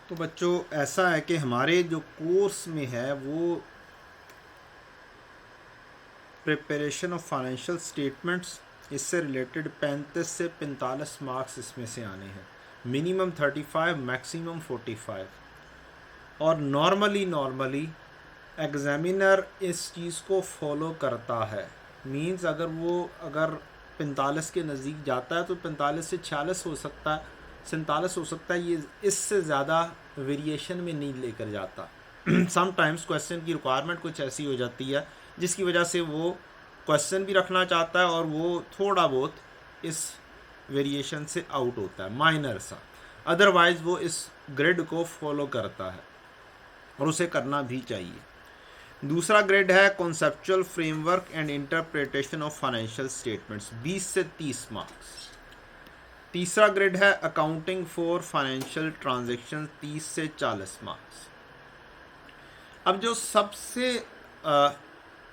तो बच्चों ऐसा है कि हमारे जो कोर्स में है वो प्रिपरेशन ऑफ फाइनेंशियल स्टेटमेंट्स, इससे रिलेटेड 35 से 45 मार्क्स इसमें से आने हैं। Minimum 35, maximum 45। और नॉर्मली एग्जामिनर इस चीज़ को फॉलो करता है। मींस अगर 45 के नज़दीक जाता है तो 45 से 46 हो सकता है, 47 हो सकता है। ये इससे ज़्यादा वेरिएशन में नहीं लेकर जाता। समटाइम्स क्वेश्चन की रिक्वायरमेंट कुछ ऐसी हो जाती है जिसकी वजह से वो क्वेश्चन भी रखना चाहता है और वो थोड़ा बहुत इस वेरिएशन से आउट होता है, माइनर सा। अदरवाइज़ वो इस ग्रिड को फॉलो करता है और उसे करना भी चाहिए। दूसरा ग्रेड है conceptual framework and interpretation of financial statements, 20 से 30 मार्क्स। तीसरा ग्रेड है अकाउंटिंग फॉर फाइनेंशियल ट्रांजैक्शन, 30 से 40 मार्क्स। अब जो सबसे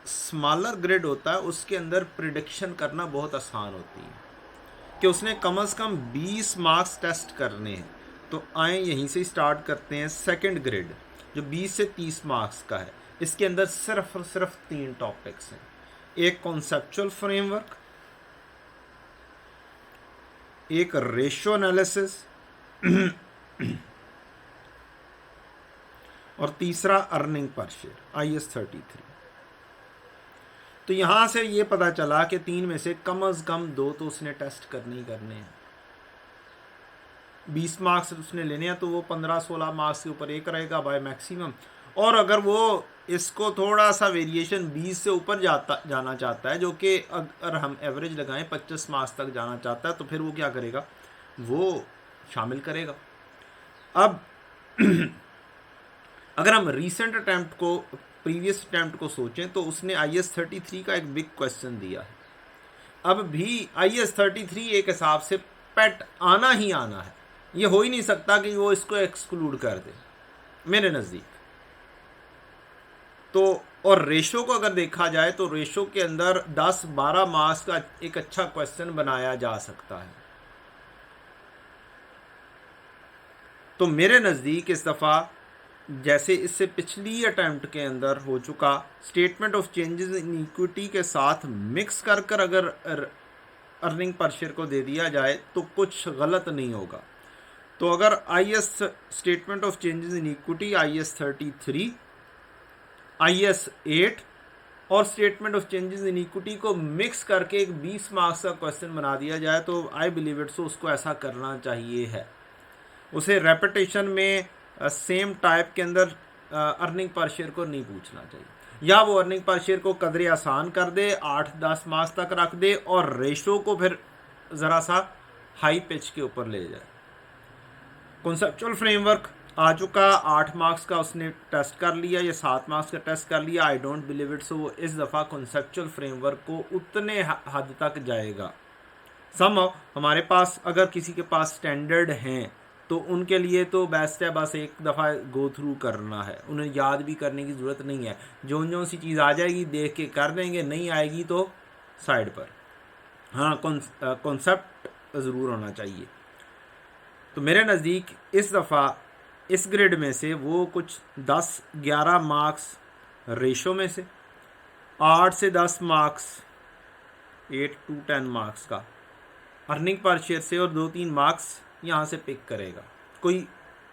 स्मॉलर ग्रेड होता है उसके अंदर प्रिडिक्शन करना बहुत आसान होती है कि उसने कम से कम 20 मार्क्स टेस्ट करने हैं। तो आए यहीं से स्टार्ट करते हैं। सेकंड ग्रेड जो 20 से 30 मार्क्स का है, इसके अंदर सिर्फ और सिर्फ 3 टॉपिक्स हैं। एक कॉन्सेप्चुअल फ्रेमवर्क, एक रेशियो एनालिसिस और तीसरा अर्निंग पर शेयर, IAS 33। तो यहाँ से ये पता चला कि 3 में से कम 2 तो उसने टेस्ट करने ही करने हैं। 20 मार्क्स उसने लेने हैं तो वो 15-16 मार्क्स के ऊपर एक रहेगा बाय मैक्सिमम। और अगर वो इसको थोड़ा सा वेरिएशन 20 से ऊपर जाना चाहता है, जो कि अगर हम एवरेज लगाएं 25 मार्क्स तक जाना चाहता है, तो फिर वो क्या करेगा, वो शामिल करेगा। अब अगर हम रीसेंट अटैम्प्ट को, प्रीवियस अटैम्प्ट को सोचें तो उसने IAS 33 का एक बिग क्वेश्चन दिया है। अब भी IAS 33 एक हिसाब से पेट आना ही आना है। ये हो ही नहीं सकता कि वो इसको एक्सक्लूड कर दे मेरे नज़दीक। तो और रेशो को अगर देखा जाए तो रेशो के अंदर 10-12 मार्क्स का एक अच्छा क्वेश्चन बनाया जा सकता है। तो मेरे नज़दीक इस दफ़ा जैसे इससे पिछली अटैम्प्ट के अंदर हो चुका, statement of changes in equity के साथ मिक्स कर अगर अर्निंग पर शेयर को दे दिया जाए तो कुछ गलत नहीं होगा। तो अगर IAS statement of changes in equity, IAS 33, IAS 8 और statement of changes in equity को मिक्स करके एक 20 मार्क्स का क्वेश्चन बना दिया जाए तो आई बिलीव इट सो उसको ऐसा करना चाहिए है। उसे रेपिटेशन में सेम टाइप के अंदर अर्निंग पर शेयर को नहीं पूछना चाहिए, या वो अर्निंग पर शेयर को कदरे आसान कर दे, 8-10 मार्क्स तक रख दे और रेशो को फिर ज़रा सा हाई पिच के ऊपर ले जाए। कॉन्सेप्चुअल फ्रेमवर्क आ चुका, 8 मार्क्स का उसने टेस्ट कर लिया या 7 मार्क्स का टेस्ट कर लिया। I don't believe it so इस दफ़ा कॉन्सेप्चुअल फ्रेमवर्क को उतने हद तक जाएगा। हमारे पास अगर किसी के पास स्टैंडर्ड हैं तो उनके लिए तो बेस्ट है बस एक दफ़ा गो थ्रू करना है, उन्हें याद भी करने की ज़रूरत नहीं है। जो सी चीज़ आ जाएगी देख के कर देंगे, नहीं आएगी तो साइड पर। हाँ, कॉन्सेप्ट ज़रूर होना चाहिए। तो मेरे नज़दीक इस दफ़ा इस ग्रेड में से वो कुछ 10-11 मार्क्स रेशो में से, 8 से 10 मार्क्स, 8 to 10 मार्क्स का अर्निंग पर शेयर से और 2-3 मार्क्स यहाँ से पिक करेगा। कोई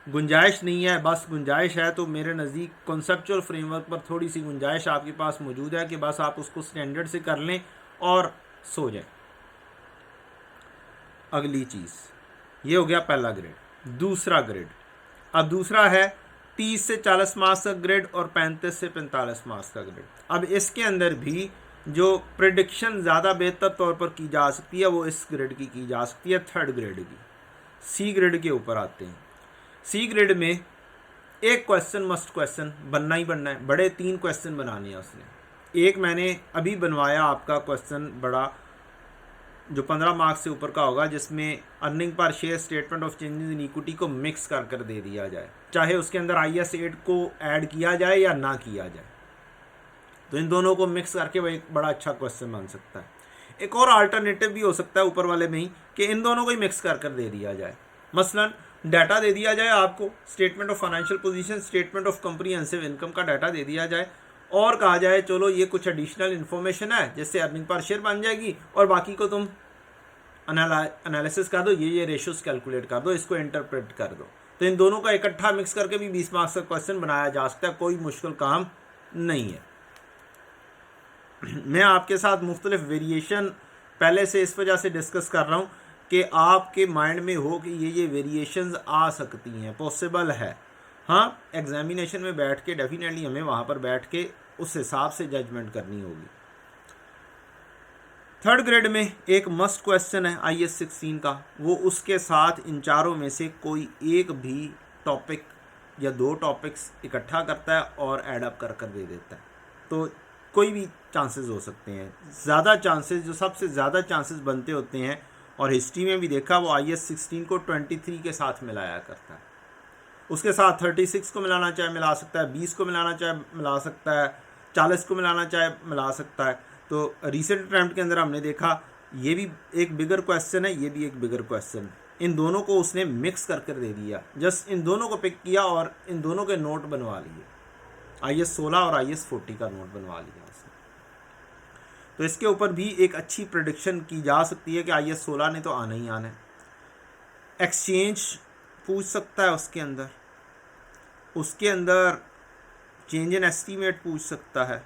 गुंजाइश नहीं है, बस गुंजाइश है तो मेरे नज़दीक कॉन्सेप्चुअल फ्रेमवर्क पर थोड़ी सी गुंजाइश आपके पास मौजूद है कि बस आप उसको स्टैंडर्ड से कर लें और सो जाए। अगली चीज़, ये हो गया पहला ग्रेड। दूसरा ग्रेड, अब दूसरा है 30 से 40 मार्क्स का ग्रेड और 35 से 45 मार्क्स का ग्रेड। अब इसके अंदर भी जो प्रिडिक्शन ज़्यादा बेहतर तौर पर की जा सकती है वो इस ग्रेड की जा सकती है, थर्ड ग्रेड की। सी ग्रेड के ऊपर आते हैं। सी ग्रेड में एक क्वेश्चन मस्ट क्वेश्चन बनना ही बनना है, बड़े 3 क्वेश्चन बनाने हैं उसने। एक मैंने अभी बनवाया आपका क्वेश्चन बड़ा, जो 15 मार्क्स से ऊपर का होगा, जिसमें earning per share, statement of changes in equity को मिक्स कर दे दिया जाए, चाहे उसके अंदर IAS 8 को ऐड किया जाए या ना किया जाए। तो इन दोनों को मिक्स करके वह एक बड़ा अच्छा क्वेश्चन बन सकता है। एक और अल्टरनेटिव भी हो सकता है ऊपर वाले में ही कि इन दोनों को ही मिक्स कर दे दिया जाए। मसलन डाटा दे दिया जाए आपको, statement of financial position, statement of comprehensive income का डाटा दे दिया जाए और कहा जाए चलो ये कुछ एडिशनल इन्फॉर्मेशन है जिससे अर्निंग पर शेयर बन जाएगी और बाकी को तुम एनालिसिस कर दो, ये रेशियोज कैलकुलेट कर दो, इसको इंटरप्रेट कर दो। तो इन दोनों का इकट्ठा मिक्स करके भी 20 मार्क्स का क्वेश्चन बनाया जा सकता है, कोई मुश्किल काम नहीं है। मैं आपके साथ मुख्तलिफ वेरिएशन पहले से इस वजह से डिस्कस कर रहा हूँ कि आपके माइंड में हो कि ये वेरिएशंस आ सकती हैं, पॉसिबल है। हाँ, एग्जामिनेशन में बैठ के डेफिनेटली हमें वहाँ पर बैठ के उस हिसाब से जजमेंट करनी होगी। थर्ड ग्रेड में एक मस्ट क्वेश्चन है IAS 16 का, वो उसके साथ इन चारों में से कोई एक भी टॉपिक या दो टॉपिक्स इकट्ठा करता है और ऐड अप कर दे देता है। तो कोई भी चांसेस हो सकते हैं, ज़्यादा चांसेस, जो सबसे ज़्यादा चांसेस बनते होते हैं और हिस्ट्री में भी देखा, वो IAS 16 को 23 के साथ मिलाया करता है। उसके साथ 36 को मिलाना चाहे मिला सकता है, 20 को मिलाना चाहे मिला सकता है, 40 को मिलाना चाहे मिला सकता है। तो रिसेंट अटैम्प्ट के अंदर हमने देखा ये भी एक बिगर क्वेश्चन है, ये भी एक बिगर क्वेश्चन है, इन दोनों को उसने मिक्स कर दे दिया, जस्ट इन दोनों को पिक किया और इन दोनों के नोट बनवा लिए, IAS 16 और IAS 40 का नोट बनवा लिया उसने। तो इसके ऊपर भी एक अच्छी प्रेडिक्शन की जा सकती है कि IAS 16 ने तो आना ही आना है। एक्सचेंज पूछ सकता है उसके अंदर चेंज इन एस्टीमेट पूछ सकता है,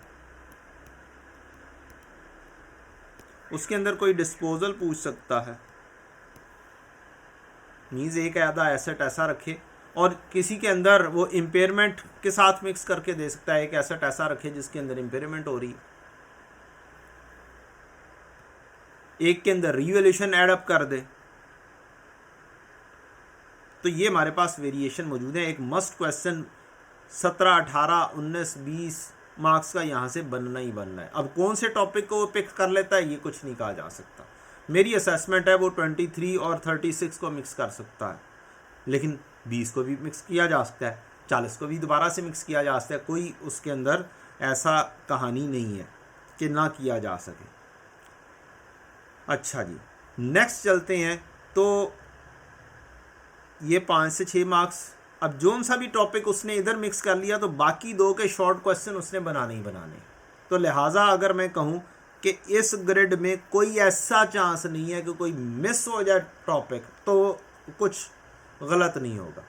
उसके अंदर कोई डिस्पोजल पूछ सकता है, मीन्स एक आधा एसेट ऐसा रखे और किसी के अंदर वो इम्पेयरमेंट के साथ मिक्स करके दे सकता है, एक एसेट ऐसा रखे जिसके अंदर इम्पेयरमेंट हो रही है, एक के अंदर रीवैल्यूएशन ऐड अप कर दे। तो ये हमारे पास वेरिएशन मौजूद है। एक मस्ट क्वेश्चन 17, 18, 19, 20 मार्क्स का यहाँ से बनना ही बनना है। अब कौन से टॉपिक को वो पिक कर लेता है ये कुछ नहीं कहा जा सकता। मेरी असेसमेंट है वो 23 और 36 को मिक्स कर सकता है, लेकिन 20 को भी मिक्स किया जा सकता है, 40 को भी दोबारा से मिक्स किया जा सकता है। कोई उसके अंदर ऐसा कहानी नहीं है कि ना किया जा सके। अच्छा जी, नेक्स्ट चलते हैं। तो ये 5 से 6 मार्क्स। अब जोन सा भी टॉपिक उसने इधर मिक्स कर लिया तो बाकी दो के शॉर्ट क्वेश्चन उसने बनाने ही बनाने। तो लिहाजा अगर मैं कहूँ कि इस ग्रिड में कोई ऐसा चांस नहीं है कि कोई मिस हो जाए टॉपिक, तो कुछ गलत नहीं होगा।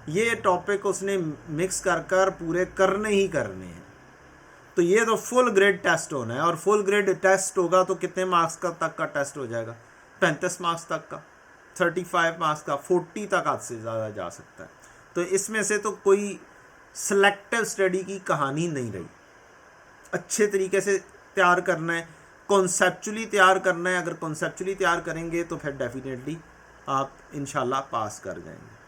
ये टॉपिक उसने मिक्स कर पूरे करने ही करने हैं। तो ये तो फुल ग्रेड टेस्ट होना है, और फुल ग्रेड टेस्ट होगा तो कितने मार्क्स का तक का टेस्ट हो जाएगा? 35 मार्क्स तक का, 35 मार्क्स का, 40 तक आज से ज़्यादा जा सकता है। तो इसमें से तो कोई सिलेक्टिव स्टडी की कहानी नहीं रही। अच्छे तरीके से तैयार करना है, कॉन्सेप्चुअली तैयार करना है। अगर कॉन्सेप्चुअली तैयार करेंगे तो फिर डेफिनेटली आप इंशाल्लाह पास कर जाएंगे।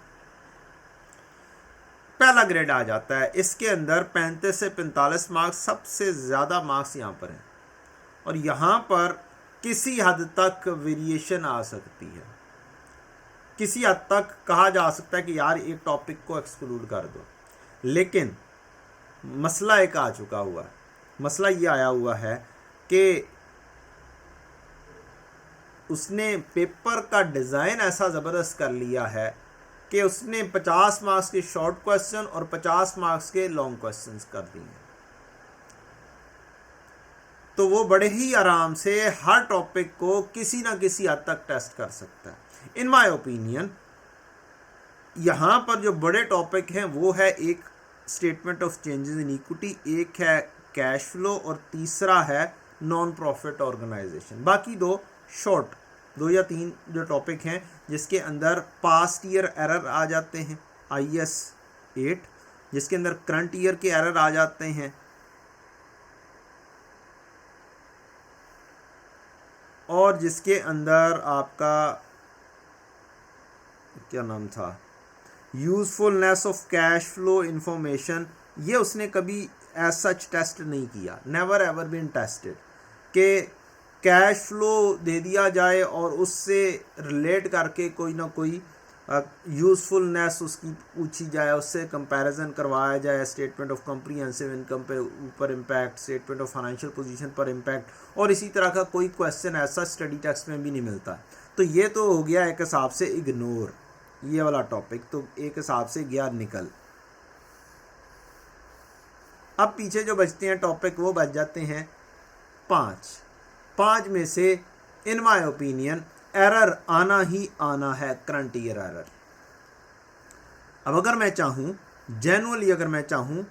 पहला ग्रेड आ जाता है, इसके अंदर 35 से 45 मार्क्स, सबसे ज़्यादा मार्क्स यहाँ पर हैं, और यहाँ पर किसी हद तक वेरिएशन आ सकती है। किसी हद तक कहा जा सकता है कि यार एक टॉपिक को एक्सक्लूड कर दो, लेकिन मसला एक आ चुका हुआ है। मसला ये आया हुआ है कि उसने पेपर का डिज़ाइन ऐसा ज़बरदस्त कर लिया है कि उसने 50 मार्क्स के शॉर्ट क्वेश्चन और 50 मार्क्स के लॉन्ग क्वेश्चंस कर दिए। तो वो बड़े ही आराम से हर टॉपिक को किसी ना किसी हद तक टेस्ट कर सकता है। इन माय ओपिनियन यहाँ पर जो बड़े टॉपिक हैं वो है एक statement of changes in equity, एक है कैश फ्लो, और तीसरा है नॉन प्रॉफिट ऑर्गेनाइजेशन। बाकी दो शॉर्ट, 2 या 3 जो टॉपिक हैं जिसके अंदर पास्ट ईयर एरर आ जाते हैं, IAS 8, जिसके अंदर करंट ईयर के एरर आ जाते हैं, और जिसके अंदर आपका क्या नाम था, usefulness of cash flow information, ये उसने कभी एज सच टेस्ट नहीं किया, नेवर एवर बीन टेस्टेड, कि कैश फ्लो दे दिया जाए और उससे रिलेट करके कोई ना कोई यूज़फुलनेस उसकी पूछी जाए, उससे कंपैरिजन करवाया जाए, स्टेटमेंट ऑफ कॉम्प्रिहेंसिव इनकम पे ऊपर impact, statement of financial position पर इम्पैक्ट, और इसी तरह का कोई क्वेश्चन ऐसा स्टडी टेक्स्ट में भी नहीं मिलता। तो ये तो हो गया एक हिसाब से इग्नोर। ये वाला टॉपिक, तो एक हिसाब से गया निकल। अब पीछे जो बचते हैं टॉपिक वो बच जाते हैं 5 में से इन माय ओपिनियन एरर आना ही आना है, करंट ईयर एरर। अब अगर मैं चाहूँ जेन्युइनली, अगर मैं चाहूँ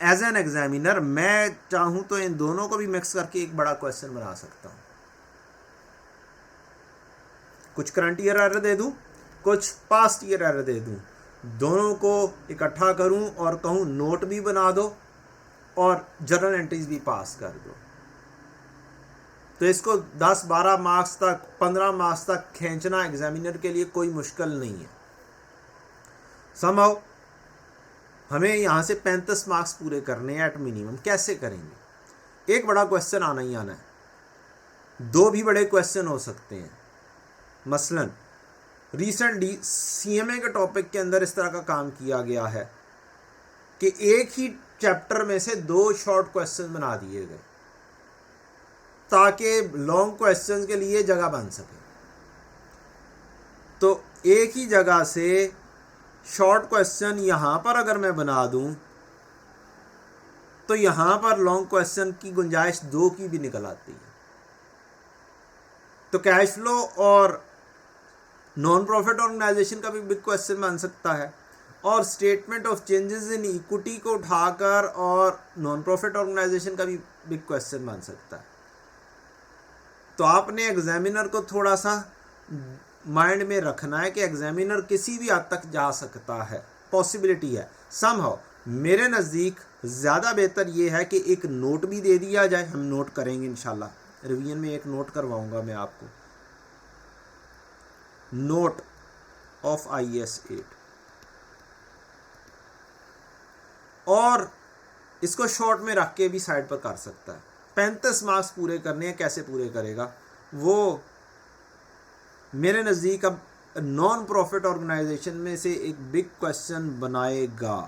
एज एन एग्जामिनर, मैं चाहूँ तो इन दोनों को भी मिक्स करके एक बड़ा क्वेश्चन बना सकता हूँ। कुछ करंट ईयर एरर दे दूँ, कुछ पास्ट ईयर एरर दे दूँ, दोनों को इकट्ठा करूँ और कहूँ नोट भी बना दो और जर्नल एंट्रीज भी पास कर दो, तो इसको 10-12 मार्क्स तक, 15 मार्क्स तक खींचना एग्जामिनर के लिए कोई मुश्किल नहीं है। समहाउ हमें यहाँ से 35 मार्क्स पूरे करने हैं एट मिनिमम। कैसे करेंगे? एक बड़ा क्वेश्चन आना ही आना है, 2 भी बड़े क्वेश्चन हो सकते हैं। मसलन रिसेंटली सीएमए के टॉपिक के अंदर इस तरह का काम किया गया है कि एक ही चैप्टर में से 2 शॉर्ट क्वेश्चन बना दिए गए ताकि लॉन्ग क्वेश्चन के लिए जगह बन सके। तो एक ही जगह से शॉर्ट क्वेश्चन यहाँ पर अगर मैं बना दूँ तो यहाँ पर लॉन्ग क्वेश्चन की गुंजाइश 2 की भी निकल आती है। तो कैश फ्लो और नॉन प्रॉफिट ऑर्गेनाइजेशन का भी बिग क्वेश्चन बन सकता है, और statement of changes in equity को उठाकर और नॉन प्रॉफिट ऑर्गेनाइजेशन का भी बिग क्वेश्चन बन सकता है। तो आपने एग्जामिनर को थोड़ा सा माइंड में रखना है कि एग्जामिनर किसी भी हद तक जा सकता है, पॉसिबिलिटी है। समहाउ मेरे नज़दीक ज़्यादा बेहतर ये है कि एक नोट भी दे दिया जाए। हम नोट करेंगे इंशाल्लाह, रिवीजन में एक नोट करवाऊंगा मैं आपको, नोट ऑफ IAS 8, और इसको शॉर्ट में रख के भी साइड पर कर सकता है। 35 मार्क्स पूरे करने हैं, कैसे पूरे करेगा वो मेरे नज़दीक अब नॉन प्रॉफिट ऑर्गेनाइजेशन में से एक बिग क्वेश्चन बनाएगा।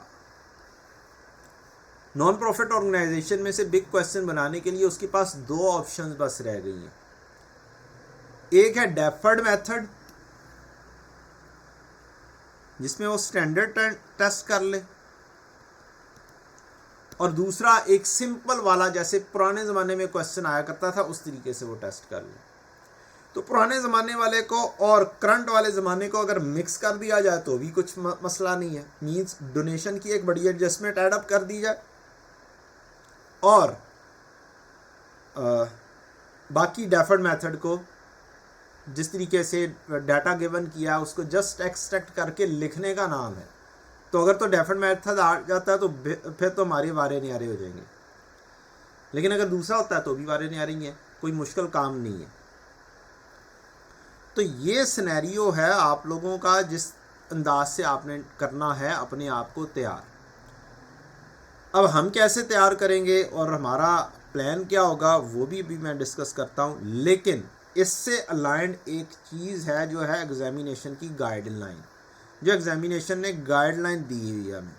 नॉन प्रॉफिट ऑर्गेनाइजेशन में से बिग क्वेश्चन बनाने के लिए उसके पास 2 ऑप्शंस बस रह गई हैं। एक है डेफर्ड मेथड, जिसमें वो स्टैंडर्ड टेस्ट कर ले, और दूसरा एक सिंपल वाला, जैसे पुराने ज़माने में क्वेश्चन आया करता था उस तरीके से वो टेस्ट कर ले। तो पुराने ज़माने वाले को और करंट वाले ज़माने को अगर मिक्स कर दिया जाए तो भी कुछ मसला नहीं है। मींस डोनेशन की एक बड़ी एडजस्टमेंट ऐड अप कर दी जाए, और बाकी डेफर्ड मेथड को जिस तरीके से डाटा गिवन किया उसको जस्ट एक्सट्रैक्ट करके लिखने का नाम है। तो अगर तो डेफर्ड मेथड आ जाता है तो फिर तो हमारे वारे न्यारे हो जाएंगे, लेकिन अगर दूसरा होता है तो भी वारे न्यारे ही है, कोई मुश्किल काम नहीं है। तो ये सिनेरियो है आप लोगों का, जिस अंदाज से आपने करना है अपने आप को तैयार। अब हम कैसे तैयार करेंगे और हमारा प्लान क्या होगा वो भी मैं डिस्कस करता हूँ, लेकिन इससे अलाइंड एक चीज़ है जो है एग्जामिनेशन की गाइडलाइन, जो एग्जामिनेशन ने गाइडलाइन दी हुई है हमें।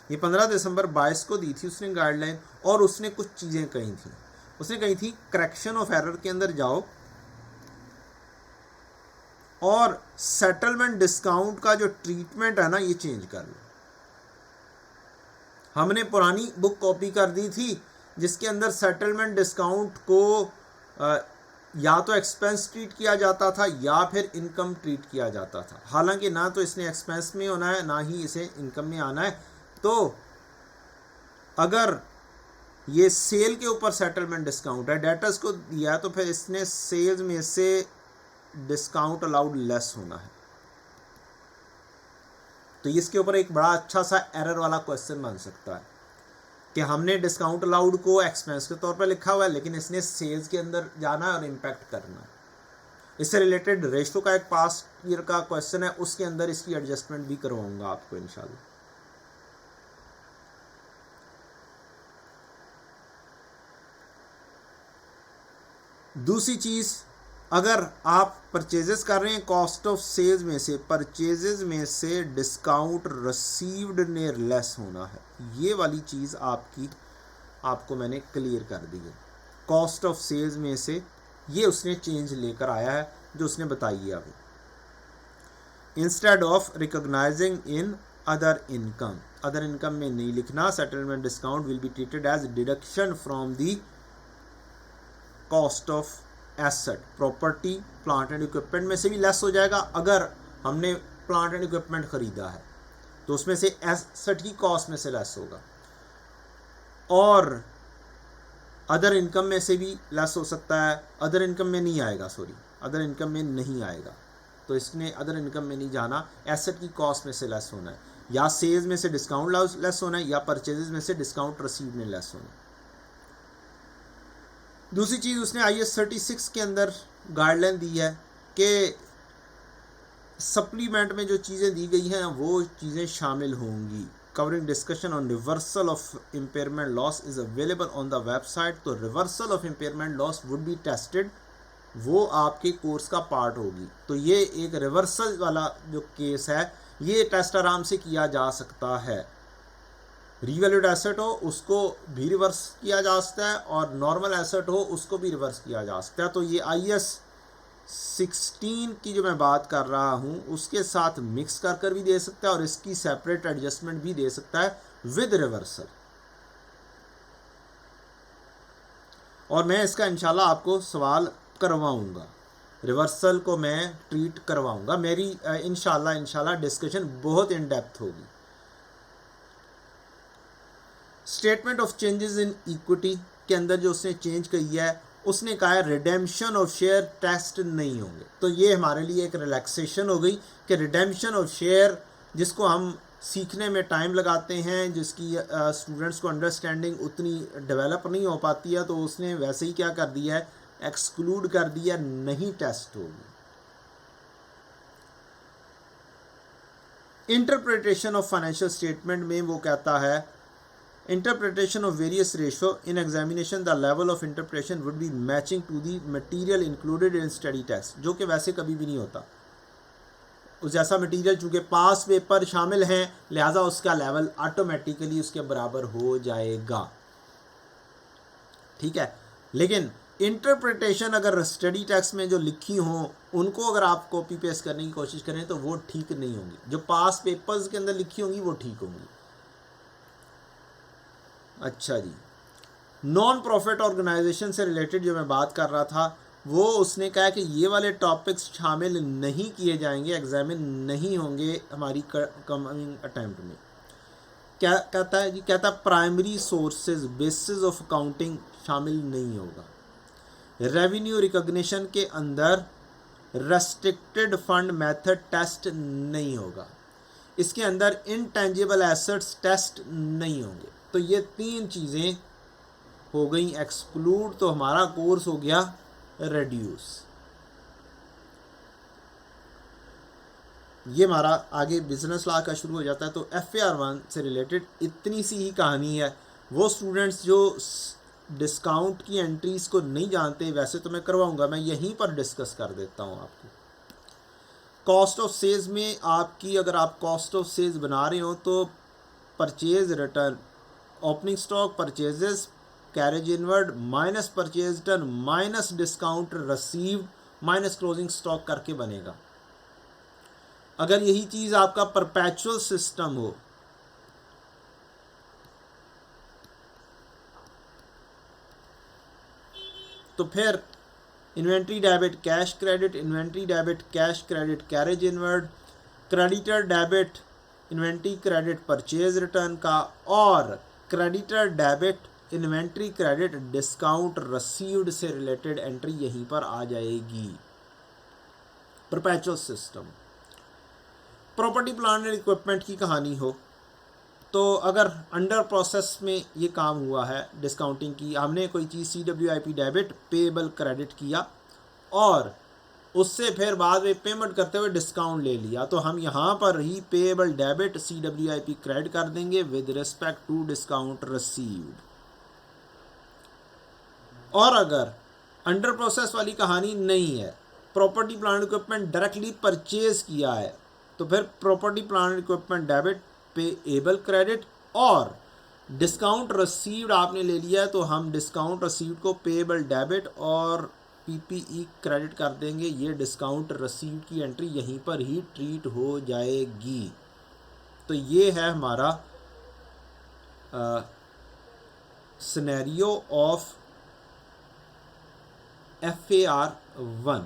ये 15 दिसंबर 22 को दी थी उसने गाइडलाइन, और उसने कुछ चीज़ें कही थी। उसने कही थी करेक्शन ऑफ एरर के अंदर जाओ और सेटलमेंट डिस्काउंट का जो ट्रीटमेंट है ना ये चेंज कर लो। हमने पुरानी बुक कॉपी कर दी थी जिसके अंदर सेटलमेंट डिस्काउंट को या तो एक्सपेंस ट्रीट किया जाता था या फिर इनकम ट्रीट किया जाता था। हालांकि ना तो इसने एक्सपेंस में होना है ना ही इसे इनकम में आना है। तो अगर ये सेल के ऊपर सेटलमेंट डिस्काउंट है, डेटर्स को दिया है, तो फिर इसने सेल्स में से डिस्काउंट अलाउड लेस होना है। तो इसके ऊपर एक बड़ा अच्छा सा एरर वाला क्वेश्चन बन सकता है कि हमने डिस्काउंट अलाउड को एक्सपेंस के तौर पर लिखा हुआ है, लेकिन इसने सेल्स के अंदर जाना है और इम्पैक्ट करना है। इससे रिलेटेड रेशो का एक पास्ट ईयर का क्वेश्चन है, उसके अंदर इसकी एडजस्टमेंट भी करवाऊंगा आपको इंशाल्लाह। दूसरी चीज़, अगर आप परचेजेस कर रहे हैं कॉस्ट ऑफ सेल्स में से, परचेजेस में से डिस्काउंट रिसीव्ड ने लेस होना है। ये वाली चीज़ आपको मैंने क्लियर कर दी है। कॉस्ट ऑफ सेल्स में से ये उसने चेंज लेकर आया है जो उसने बताई है अभी। Instead of recognising in other income, other income में नहीं लिखना। Settlement discount will be treated as deduction from the cost of asset. Property plant and equipment में से भी लेस हो जाएगा। अगर हमने प्लांट एंड इक्विपमेंट खरीदा है तो उसमें से एसेट की कॉस्ट में से लेस होगा, और अदर इनकम में से भी लेस हो सकता है। अदर इनकम में नहीं आएगा, सॉरी, अदर इनकम में नहीं आएगा, तो इसने अदर इनकम में नहीं जाना। एसेट की कॉस्ट में से लेस होना है, या सेल्स में से डिस्काउंट लेस होना है, या परचेजेस में से डिस्काउंट रसीव में लेस होना है। दूसरी चीज़ उसने IAS 36 के अंदर गाइडलाइन दी है कि सप्लीमेंट में जो चीज़ें दी गई हैं वो चीज़ें शामिल होंगी। Covering discussion on reversal of impairment loss is available on the website. तो reversal of impairment loss would be tested, वो आपके कोर्स का पार्ट होगी। तो ये एक रिवर्सल वाला जो केस है, ये टेस्ट आराम से किया जा सकता है। रीवैल्यूड एसेट हो उसको भी रिवर्स किया जा सकता है, और नॉर्मल एसेट हो उसको भी रिवर्स किया जा सकता है। तो ये IAS 16 की जो मैं बात कर रहा हूँ उसके साथ मिक्स कर भी दे सकता है, और इसकी सेपरेट एडजस्टमेंट भी दे सकता है विद रिवर्सल। और मैं इसका इंशाल्लाह आपको सवाल करवाऊंगा, रिवर्सल को मैं ट्रीट करवाऊंगा। मेरी इंशाल्लाह डिस्कशन बहुत इन डेप्थ होगी। Statement of changes in equity के अंदर जो उसने चेंज की है, उसने कहा है रिडेम्पशन ऑफ शेयर टेस्ट नहीं होंगे। तो ये हमारे लिए एक रिलैक्सेशन हो गई कि रिडेम्पशन ऑफ शेयर, जिसको हम सीखने में टाइम लगाते हैं, जिसकी स्टूडेंट्स को अंडरस्टैंडिंग उतनी डेवलप नहीं हो पाती है, तो उसने वैसे ही क्या कर दिया है, एक्सक्लूड कर दिया, नहीं टेस्ट होगी। इंटरप्रिटेशन ऑफ फाइनेंशियल स्टेटमेंट में वो कहता है interpretation of various ratio in examination the level of interpretation would be matching to the material included in study test, जो कि वैसे कभी भी नहीं होता। उस जैसा मटेरियल चूँकि पास पेपर शामिल हैं, लिहाजा उसका लेवल ऑटोमेटिकली उसके बराबर हो जाएगा, ठीक है। लेकिन इंटरप्रिटेशन अगर स्टडी टेक्स्ट में जो लिखी हों उनको अगर आप कॉपी पेस्ट करने की कोशिश करें तो वो ठीक नहीं होंगी। जो पास पेपर्स के अंदर लिखी होंगी वो ठीक होंगी। अच्छा जी, नॉन प्रॉफिट ऑर्गेनाइजेशन से रिलेटेड जो मैं बात कर रहा था, वो उसने कहा कि ये वाले टॉपिक्स शामिल नहीं किए जाएंगे, एग्जामिन नहीं होंगे हमारी कमिंग अटैम्प्ट में। क्या कहता है जी, कहता है primary sources basis of accounting शामिल नहीं होगा। रेवेन्यू रिकॉग्निशन के अंदर रेस्ट्रिक्टेड फंड मेथड टेस्ट नहीं होगा। इसके अंदर इनटेंजिबल एसेट्स टेस्ट नहीं होंगे। तो ये तीन चीज़ें हो गई एक्सक्लूड, तो हमारा कोर्स हो गया रेड्यूस। ये हमारा आगे बिजनेस लॉ का शुरू हो जाता है। तो FAR 1 से रिलेटेड इतनी सी ही कहानी है। वो स्टूडेंट्स जो डिस्काउंट की एंट्रीज को नहीं जानते, वैसे तो मैं करवाऊंगा, मैं यहीं पर डिस्कस कर देता हूँ आपको। कॉस्ट ऑफ सेल्स में आपकी, अगर आप कॉस्ट ऑफ सेल्स बना रहे हो तो purchase return, opening stock, purchases, carriage inward minus purchase return minus discount received minus closing stock करके बनेगा। अगर यही चीज़ आपका परपेचुअल सिस्टम हो तो फिर inventory debit cash credit, inventory debit cash credit carriage inward, creditor debit inventory credit purchase return का, और creditor debit inventory credit discount received से रिलेटेड एंट्री यहीं पर आ जाएगी। Perpetual system. Property plant and equipment की कहानी हो तो अगर अंडर प्रोसेस में ये काम हुआ है डिस्काउंटिंग की, हमने कोई चीज़ CWIP डेबिट पेएबल क्रेडिट किया और उससे फिर बाद में पेमेंट करते हुए डिस्काउंट ले लिया, तो हम यहाँ पर ही पेएबल डेबिट CWIP क्रेडिट कर देंगे with respect to discount received. और अगर अंडर प्रोसेस वाली कहानी नहीं है, property plant equipment directly purchase किया है, तो फिर property plant equipment debit payable credit, और डिस्काउंट रिसीव्ड आपने ले लिया है तो हम डिस्काउंट रिसीव्ड को पेएबल डेबिट और पीपीई क्रेडिट कर देंगे, ये डिस्काउंट रसीव की एंट्री यहीं पर ही ट्रीट हो जाएगी। तो ये है हमारा सिनेरियो ऑफ FAR 1।